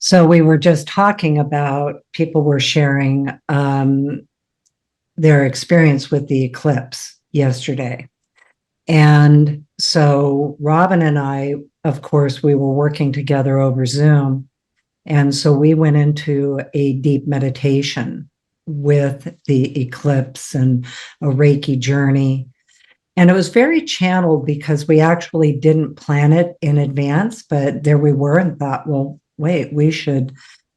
So we were just talking about people were sharing their experience with the eclipse yesterday. And so Robin and I, of course, we were working together over Zoom. And so we went into a deep meditation with the eclipse and a Reiki journey. And it was very channeled because we actually didn't plan it in advance, but there we were and thought, well, wait, we should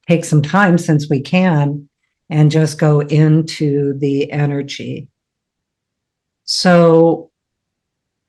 take some time since we can and just go into the energy. So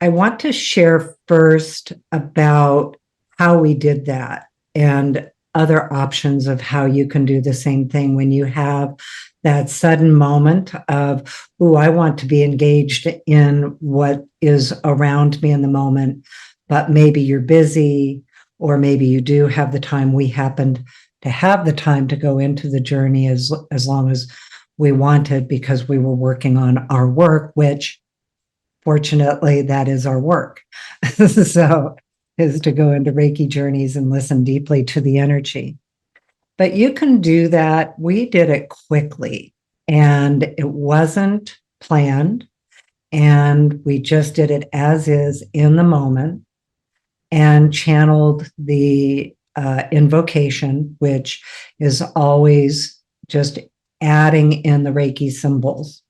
I want to share first about how we did that and other options of how you can do the same thing when you have that sudden moment of, oh, I want to be engaged in what is around me in the moment, but maybe you're busy, or maybe you do have the time. We happened to have the time to go into the journey as long as we wanted because we were working on our work, which fortunately, that is our work. So is to go into Reiki journeys and listen deeply to the energy. But you can do that. We did it quickly and it wasn't planned. And we just did it as is in the moment and channeled the invocation, which is always just adding in the Reiki symbols.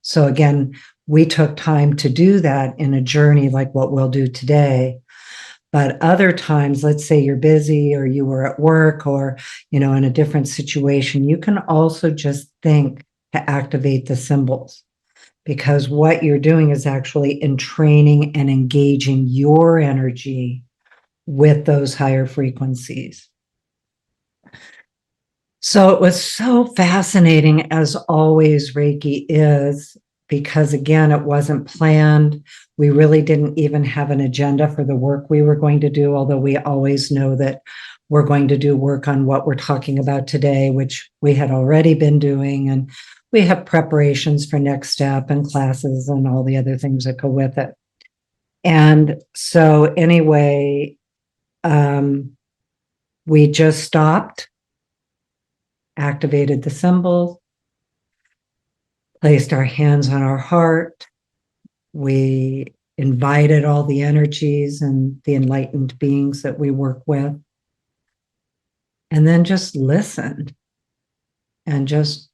So again, we took time to do that in a journey like what we'll do today. But other times, let's say you're busy or you were at work or, in a different situation, you can also just think to activate the symbols because what you're doing is actually entraining and engaging your energy with those higher frequencies. So it was so fascinating, as always, Reiki is, because again, it wasn't planned. We really didn't even have an agenda for the work we were going to do, although we always know that we're going to do work on what we're talking about today, which we had already been doing. And we have preparations for next step and classes and all the other things that go with it. And so anyway, we just stopped, activated the symbols, placed our hands on our heart. We invited all the energies and the enlightened beings that we work with, and then just listened and just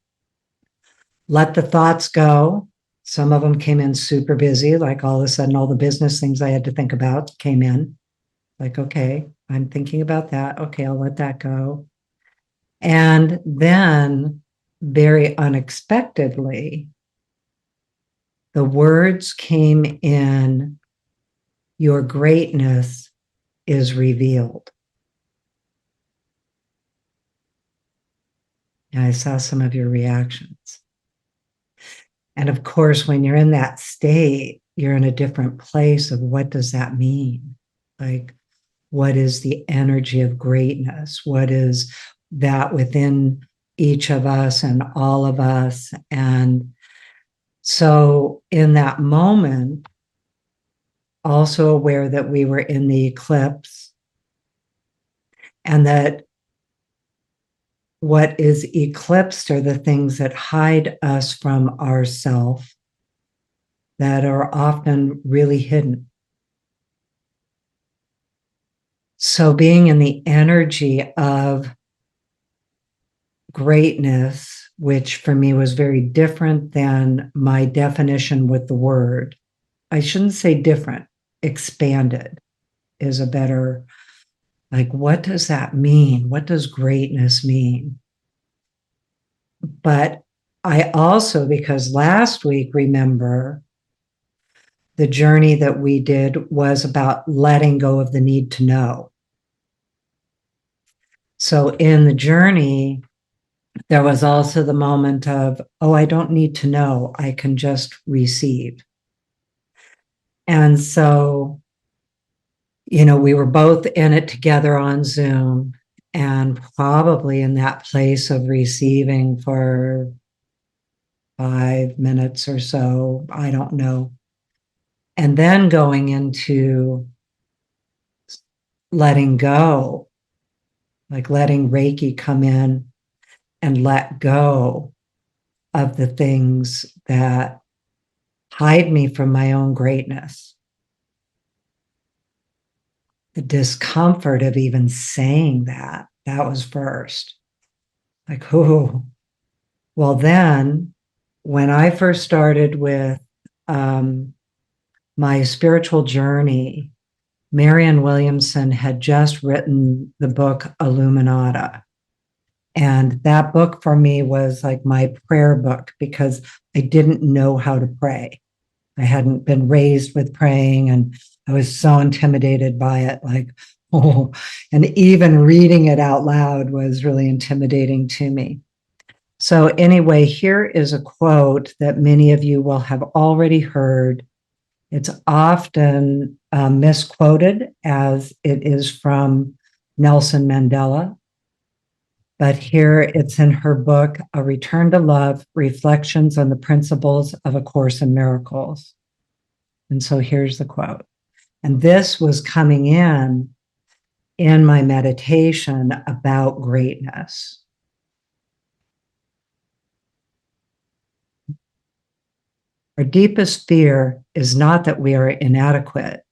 let the thoughts go. Some of them came in super busy, like all of a sudden, all the business things I had to think about came in. Like, okay, I'm thinking about that. Okay, I'll let that go. And then, very unexpectedly, the words came in, your greatness is revealed. And I saw some of your reactions. And of course, when you're in that state, you're in a different place of what does that mean? Like, what is the energy of greatness? What is that within each of us and all of us? And so in that moment, also aware that we were in the eclipse and that what is eclipsed are the things that hide us from ourself that are often really hidden. So being in the energy of greatness, which for me was very different than my definition with the word. I shouldn't say different, expanded is a better, like, what does that mean? What does greatness mean? But I also, because last week, remember, the journey that we did was about letting go of the need to know. So in the journey, there was also the moment of, oh, I don't need to know. I can just receive. And so, we were both in it together on Zoom and probably in that place of receiving for 5 minutes or so. I don't know. And then going into letting go like letting Reiki come in and let go of the things that hide me from my own greatness. The discomfort of even saying that was first. Like, oh, well, then when I first started with my spiritual journey, Marianne Williamson had just written the book Illuminata. And that book for me was like my prayer book because I didn't know how to pray. I hadn't been raised with praying and I was so intimidated by it. Like, oh, and even reading it out loud was really intimidating to me. So, anyway, here is a quote that many of you will have already heard. It's often misquoted as it is from Nelson Mandela. But here it's in her book, A Return to Love, Reflections on the Principles of A Course in Miracles. And so here's the quote. And this was coming in my meditation about greatness. Our deepest fear is not that we are inadequate.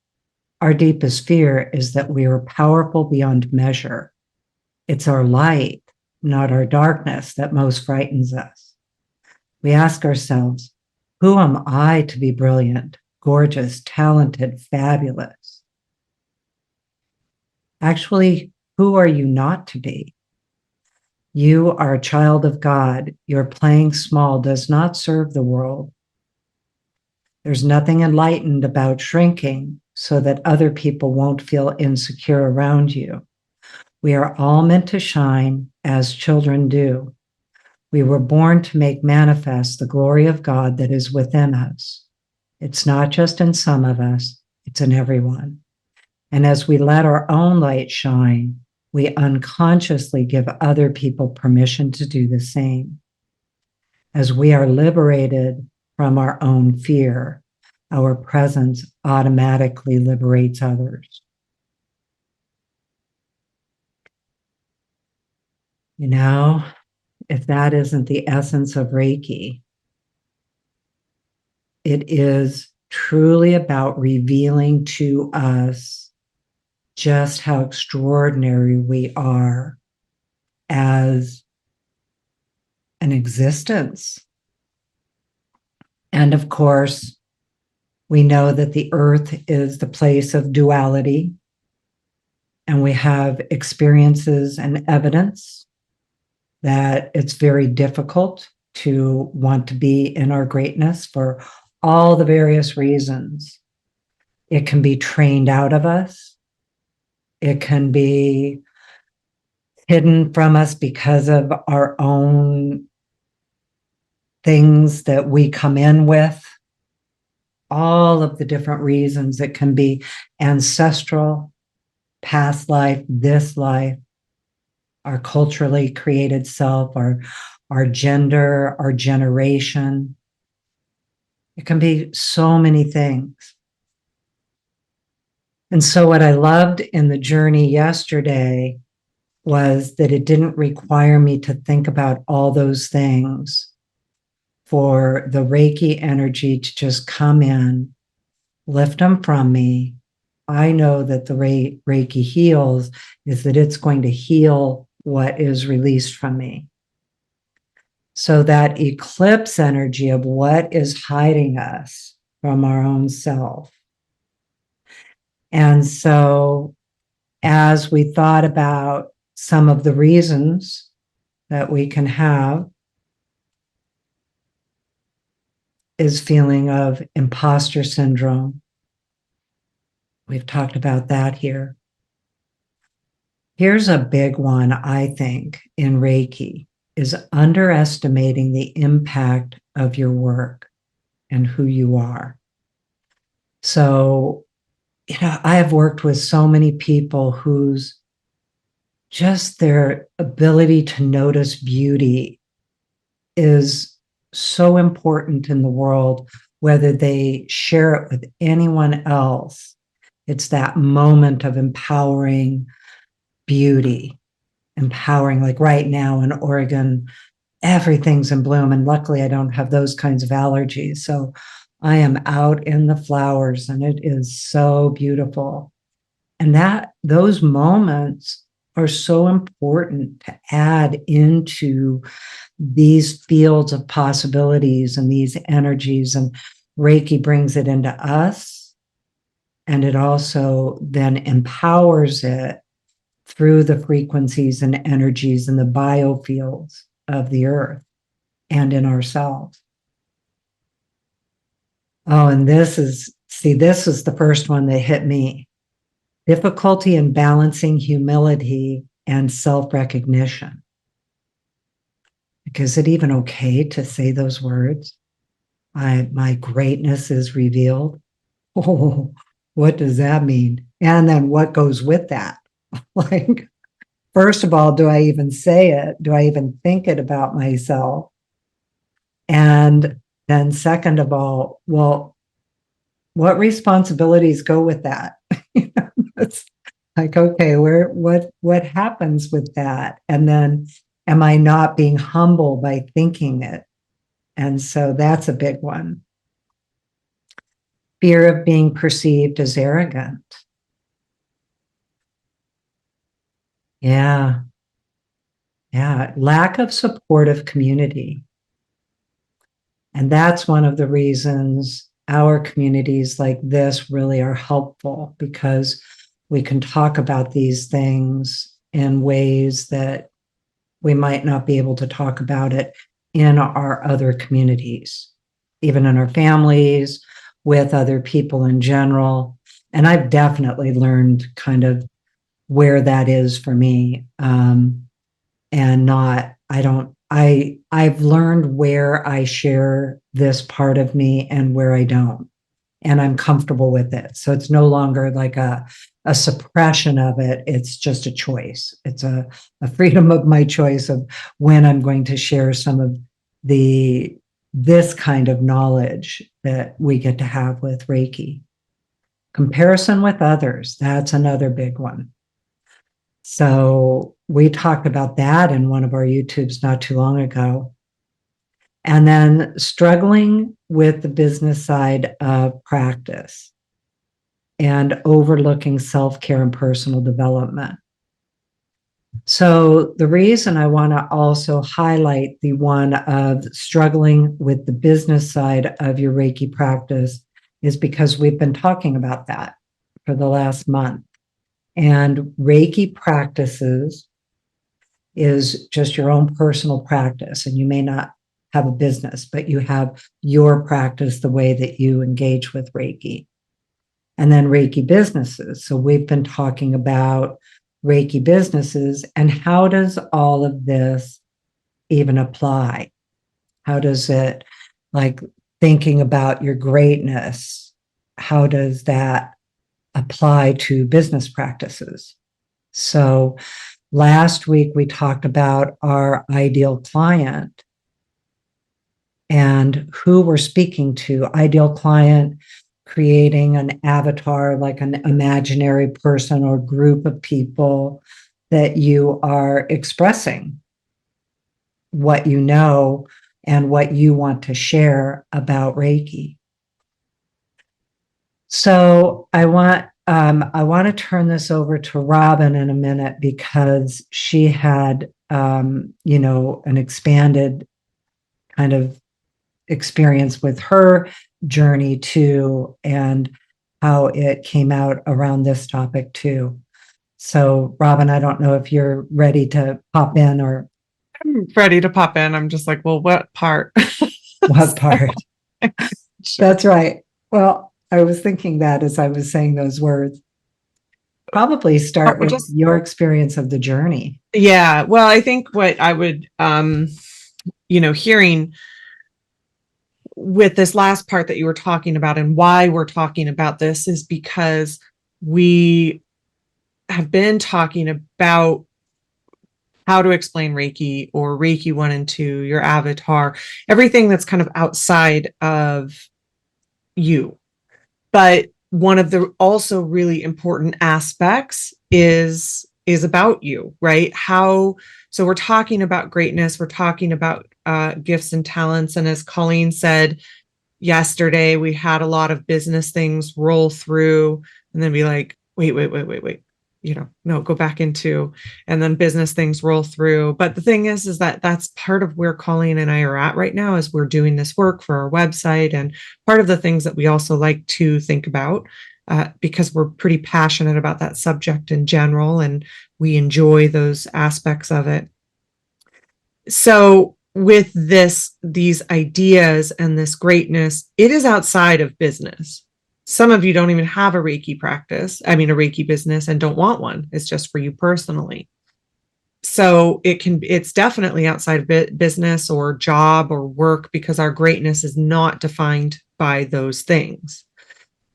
Our deepest fear is that we are powerful beyond measure. It's our light, not our darkness, that most frightens us. We ask ourselves, who am I to be brilliant, gorgeous, talented, fabulous? Actually, who are you not to be? You are a child of God. Your playing small does not serve the world. There's nothing enlightened about shrinking so that other people won't feel insecure around you. We are all meant to shine as children do. We were born to make manifest the glory of God that is within us. It's not just in some of us, it's in everyone. And as we let our own light shine, we unconsciously give other people permission to do the same. As we are liberated from our own fear, our presence automatically liberates others. You know, if that isn't the essence of Reiki, it is truly about revealing to us just how extraordinary we are as an existence. And of course, we know that the earth is the place of duality, and we have experiences and evidence that it's very difficult to want to be in our greatness for all the various reasons. It can be trained out of us. It can be hidden from us because of our own things that we come in with. All of the different reasons. It can be ancestral, past life, this life, our culturally created self, our gender, our generation. It can be so many things. And so what I loved in the journey yesterday was that it didn't require me to think about all those things for the Reiki energy to just come in, lift them from me. I know that the Reiki heals is that it's going to heal what is released from me. So that eclipse energy of what is hiding us from our own self. And so as we thought about some of the reasons that we can have is feeling of imposter syndrome. We've talked about that here. Here's a big one, I think, in Reiki, is underestimating the impact of your work and who you are. So, I have worked with so many people whose just their ability to notice beauty is so important in the world, whether they share it with anyone else. It's that moment of empowering beauty. empowering. Like right now in Oregon, everything's in bloom. And luckily, I don't have those kinds of allergies. So I am out in the flowers and it is so beautiful. And those moments are so important to add into these fields of possibilities and these energies. And Reiki brings it into us. And it also then empowers it through the frequencies and energies and the biofields of the earth and in ourselves. Oh, and this is the first one that hit me. Difficulty in balancing humility and self-recognition. Like, is it even okay to say those words? My greatness is revealed. Oh, what does that mean? And then what goes with that? Like, first of all, do I even say it? Do I even think it about myself? And then second of all, well, what responsibilities go with that? It's like, okay, what happens with that? And then am I not being humble by thinking it? And so that's a big one. Fear of being perceived as arrogant. Yeah. Yeah. Lack of supportive community. And that's one of the reasons our communities like this really are helpful, because we can talk about these things in ways that we might not be able to talk about it in our other communities, even in our families, with other people in general. And I've definitely learned kind of where that is for me. And not, I've learned where I share this part of me and where I don't. And I'm comfortable with it. So it's no longer like a suppression of it. It's just a choice. It's a freedom of my choice of when I'm going to share some of this kind of knowledge that we get to have with Reiki. Comparison with others, that's another big one. So we talked about that in one of our YouTubes not too long ago. And then struggling with the business side of practice and overlooking self-care and personal development. So the reason I want to also highlight the one of struggling with the business side of your Reiki practice is because we've been talking about that for the last month. And Reiki practices is just your own personal practice. And you may not have a business, but you have your practice, the way that you engage with Reiki. And then Reiki businesses. So we've been talking about Reiki businesses and how does all of this even apply? How does it, like thinking about your greatness, how does that apply to business practices? So last week we talked about our ideal client and who we're speaking to. Ideal client, creating an avatar, like an imaginary person or group of people that you are expressing what you know and what you want to share about Reiki. So I want to turn this over to Robin in a minute because she had, an expanded kind of experience with her journey too, and how it came out around this topic too. So, Robin, I don't know if you're ready to pop in or. I'm ready to pop in. I'm just like, well, what part? What part? Sure. That's right. Well, I was thinking that as I was saying those words. Probably start with your experience of the journey. Yeah. Well, I think what I would, hearing with this last part that you were talking about and why we're talking about this is because we have been talking about how to explain Reiki or Reiki 1 and 2, your avatar, everything that's kind of outside of you. But one of the also really important aspects is is about you, right? So we're talking about greatness, we're talking about gifts and talents. And as Colleen said yesterday, we had a lot of business things roll through and then be like, wait, no, go back into, and then business things roll through. But the thing is that that's part of where Colleen and I are at right now, is we're doing this work for our website. And part of the things that we also like to think about, because we're pretty passionate about that subject in general, and we enjoy those aspects of it. So with these ideas and this greatness, it is outside of business. Some of you don't even have a Reiki practice, a Reiki business, and don't want one. It's just for you personally. So it's definitely outside of business or job or work, because our greatness is not defined by those things.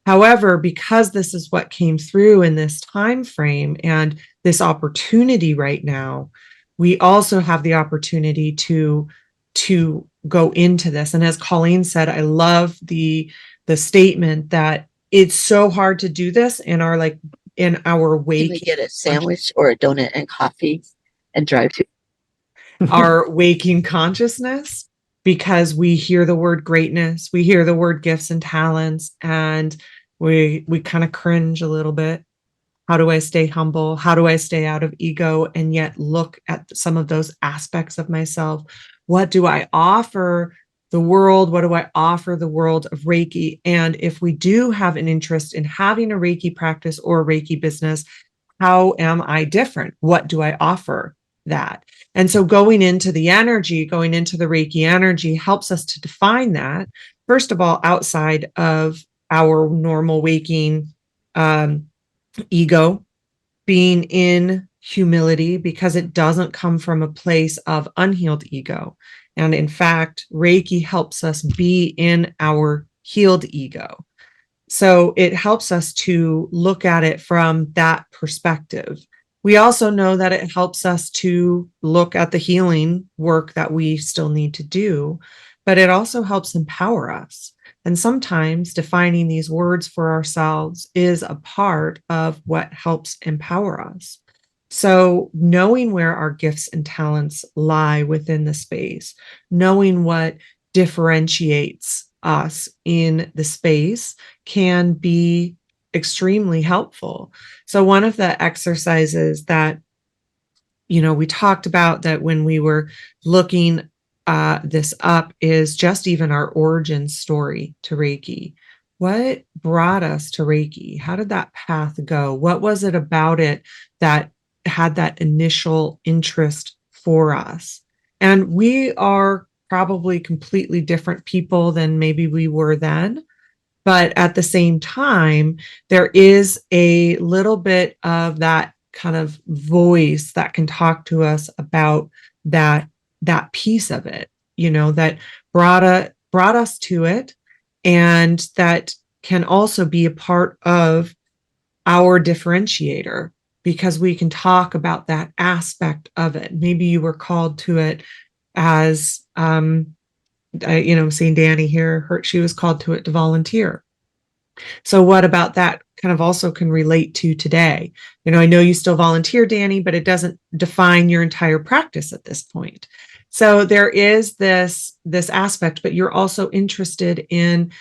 However, because this is what came through in this time frame and this opportunity right now, we also have the opportunity to go into this. And as Colleen said, I love the statement that it's so hard to do this in our Can we get a sandwich or a donut and coffee and drive to our waking consciousness, because we hear the word greatness, we hear the word gifts and talents, and we kind of cringe a little bit. How do I stay humble? How do I stay out of ego and yet look at some of those aspects of myself? What do I offer the world? What do I offer the world of Reiki? And if we do have an interest in having a Reiki practice or a Reiki business, how am I different? What do I offer that? And so going into the Reiki energy helps us to define that, first of all, outside of our normal waking ego, being in humility, because it doesn't come from a place of unhealed ego. And in fact, Reiki helps us be in our healed ego. So it helps us to look at it from that perspective. We also know that it helps us to look at the healing work that we still need to do, but it also helps empower us. And sometimes defining these words for ourselves is a part of what helps empower us. So knowing where our gifts and talents lie within the space, knowing what differentiates us in the space, can be extremely helpful. So one of the exercises that, we talked about that when we were looking this up is just even our origin story to Reiki. What brought us to Reiki? How did that path go? What was it about it that had that initial interest for us? And we are probably completely different people than maybe we were then. But at the same time, there is a little bit of that kind of voice that can talk to us about that piece of it, that brought us to it, and that can also be a part of our differentiator, because we can talk about that aspect of it. Maybe you were called to it as, seeing Danny here, she was called to it to volunteer. So what about that kind of also can relate to today? I know you still volunteer, Danny, but it doesn't define your entire practice at this point. So there is this aspect, but you're also interested in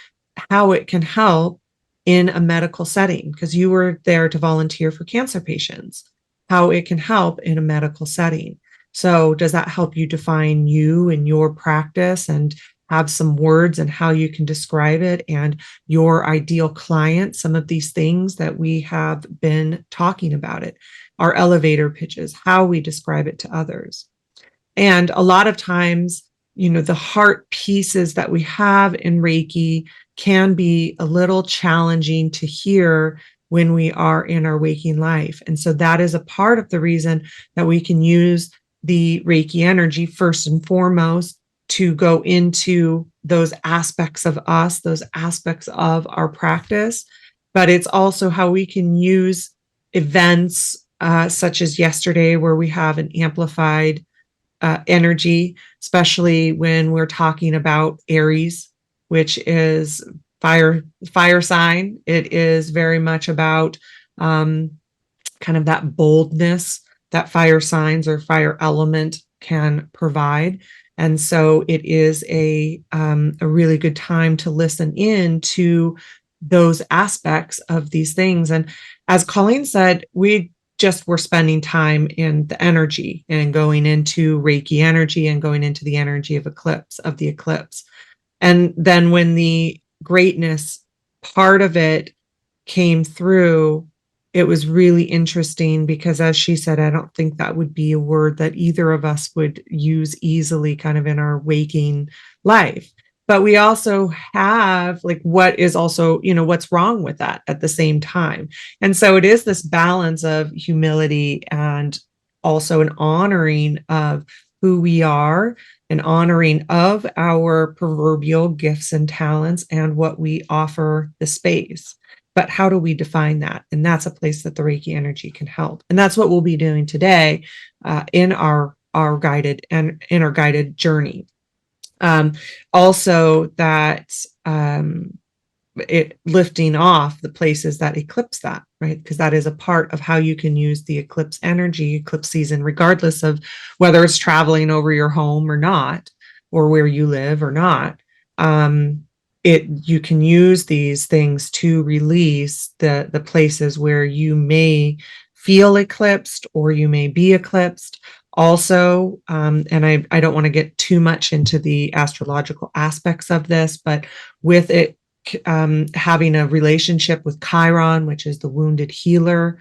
how it can help in a medical setting, because you were there to volunteer for cancer patients, how it can help in a medical setting. So does that help you define you and your practice, and have some words and how you can describe it, and your ideal client, some of these things that we have been talking about it, our elevator pitches, how we describe it to others. And a lot of times, the heart pieces that we have in Reiki can be a little challenging to hear when we are in our waking life. And so that is a part of the reason that we can use the Reiki energy first and foremost to go into those aspects of us, those aspects of our practice. But it's also how we can use events such as yesterday, where we have an amplified energy, especially when we're talking about Aries, which is fire sign. It is very much about kind of that boldness that fire signs or fire element can provide. And so it is a really good time to listen in to those aspects of these things. And as Colleen said, we just were spending time in the energy and going into Reiki energy and going into the energy of the eclipse. And then when the greatness part of it came through, it was really interesting because, as she said, I don't think that would be a word that either of us would use easily kind of in our waking life. But we also have like what is also, what's wrong with that at the same time. And so it is this balance of humility and also an honoring of who we are, an honoring of our proverbial gifts and talents and what we offer the space. But how do we define that? And that's a place that the Reiki energy can help. And that's what we'll be doing today in our guided journey. Also that it lifting off the places that eclipse that, right? Because that is a part of how you can use the eclipse energy, eclipse season, regardless of whether it's traveling over your home or not, or where you live or not. You can use these things to release the places where you may feel eclipsed or you may be eclipsed. Also, and I don't want to get too much into the astrological aspects of this, but with it having a relationship with Chiron, which is the wounded healer,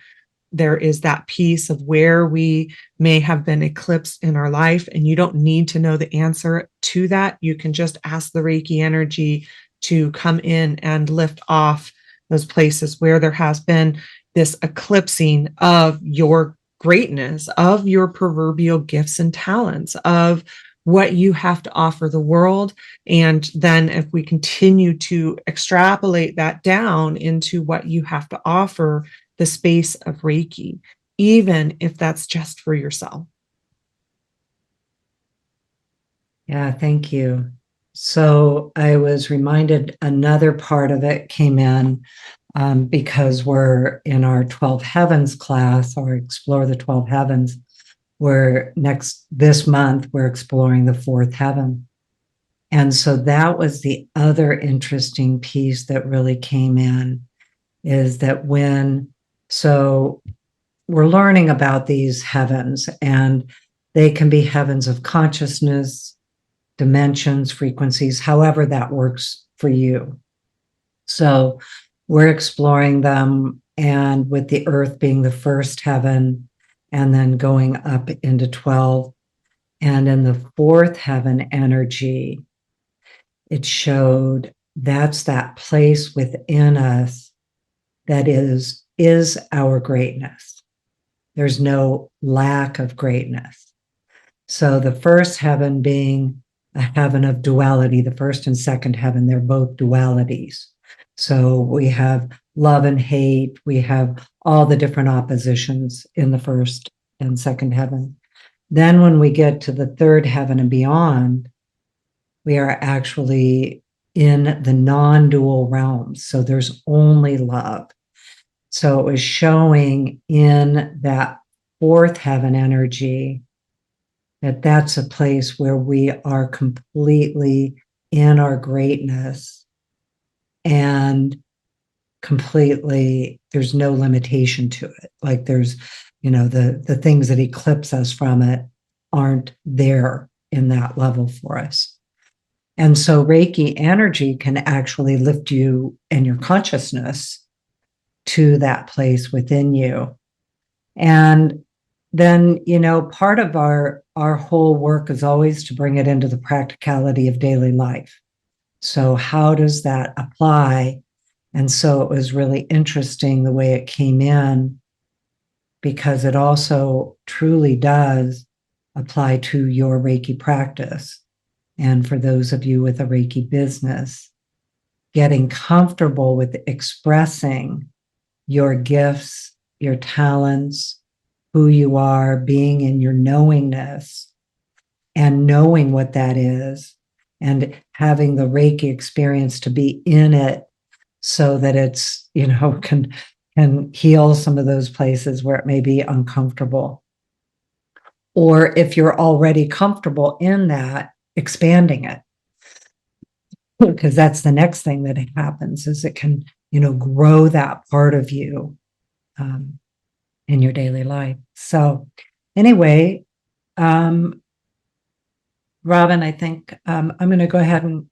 there is that piece of where we may have been eclipsed in our life, and you don't need to know the answer to that. You can just ask the Reiki energy to come in and lift off those places where there has been this eclipsing of your greatness, of your proverbial gifts and talents, of what you have to offer the world. And then if we continue to extrapolate that down into what you have to offer the space of Reiki, even if that's just for yourself. Yeah, thank you. So I was reminded another part of it came in because we're in our 12 heavens class, or explore the 12 heavens. This month, we're exploring the fourth heaven. And so that was the other interesting piece that really came in, is that so we're learning about these heavens, and they can be heavens of consciousness, dimensions, frequencies, however that works for you. So we're exploring them, and with the earth being the first heaven, and then going up into 12. And in the fourth heaven energy, it showed that's that place within us that is our greatness. There's no lack of greatness. So the first heaven being a heaven of duality, the first and second heaven, they're both dualities. So we have love and hate. We have all the different oppositions in the first and second heaven. Then when we get to the third heaven and beyond, we are actually in the non-dual realms. So there's only love. So it was showing in that fourth heaven energy that that's a place where we are completely in our greatness, and completely, there's no limitation to it. Like there's, the things that eclipse us from it aren't there in that level for us. And so Reiki energy can actually lift you and your consciousness to that place within you. And then, part of our whole work is always to bring it into the practicality of daily life. So how does that apply? And so it was really interesting the way it came in, because it also truly does apply to your Reiki practice. And for those of you with a Reiki business, getting comfortable with expressing your gifts, your talents, who you are, being in your knowingness, and knowing what that is, and having the Reiki experience to be in it, so that it's, can can heal some of those places where it may be uncomfortable. Or if you're already comfortable in that, expanding it. Because that's the next thing that happens is it can, grow that part of you in your daily life. So anyway, Robin, I think I'm going to go ahead and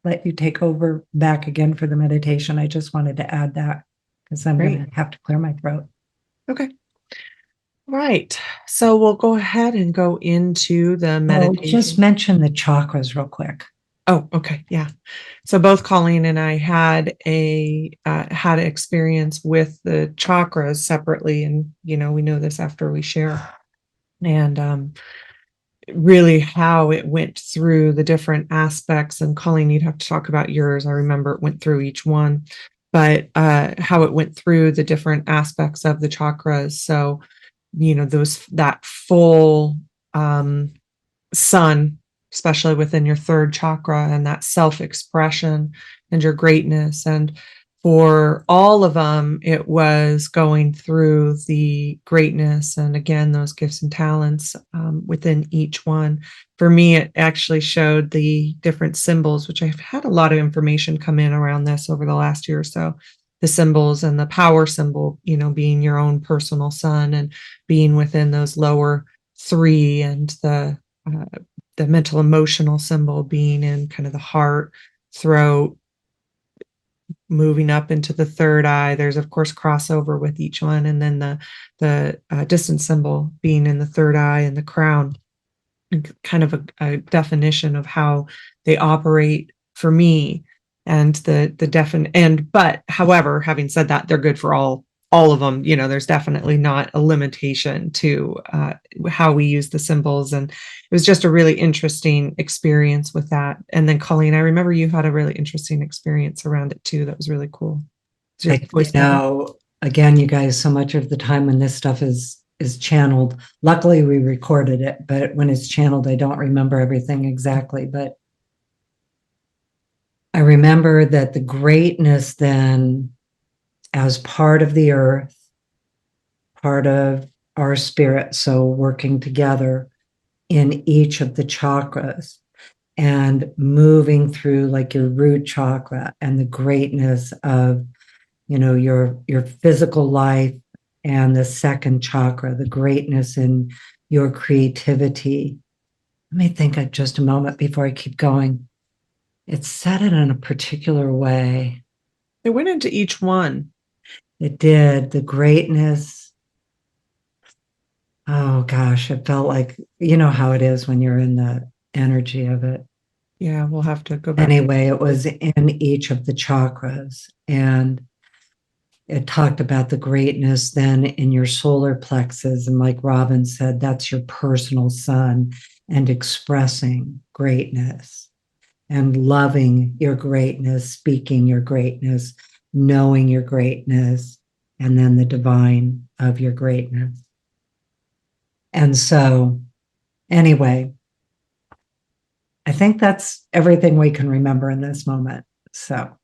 let you take over back again for the meditation. I just wanted to add that because I'm going to have to clear my throat. Okay. Right. So we'll go ahead and go into the meditation. Just mention the chakras real quick. Oh, okay. Yeah. So both Colleen and I had had an experience with the chakras separately. And, we know this after we share. And really how it went through the different aspects. And Colleen, you'd have to talk about yours. I remember it went through each one, but how it went through the different aspects of the chakras. So, that full sun, especially within your third chakra, and that self-expression and your greatness. And for all of them, it was going through the greatness and again, those gifts and talents within each one. For me, it actually showed the different symbols, which I've had a lot of information come in around this over the last year or so. The symbols and the power symbol, being your own personal sun and being within those lower three, and the mental emotional symbol being in kind of the heart, throat, moving up into the third eye. There's of course crossover with each one, and then the distance symbol being in the third eye and the crown, and kind of a definition of how they operate for me. And but however, having said that, they're good for all of them. There's definitely not a limitation to how we use the symbols. And it was just a really interesting experience with that. And then Colleen, I remember you had a really interesting experience around it too. That was really cool. Again, you guys, so much of the time when this stuff is channeled, luckily we recorded it, but when it's channeled, I don't remember everything exactly. But I remember that the greatness then, as part of the earth, part of our spirit, so working together in each of the chakras and moving through like your root chakra and the greatness of, your physical life, and the second chakra, the greatness in your creativity. Let me think of just a moment before I keep going. It said it in a particular way. It went into each one. It did. The greatness. Oh gosh, it felt like, how it is when you're in the energy of it. Yeah, we'll have to go back. Anyway, it was in each of the chakras, and it talked about the greatness then in your solar plexus. And like Robin said, that's your personal sun, and expressing greatness and loving your greatness, speaking your greatness, knowing your greatness, and then the divine of your greatness. And so, anyway, I think that's everything we can remember in this moment. So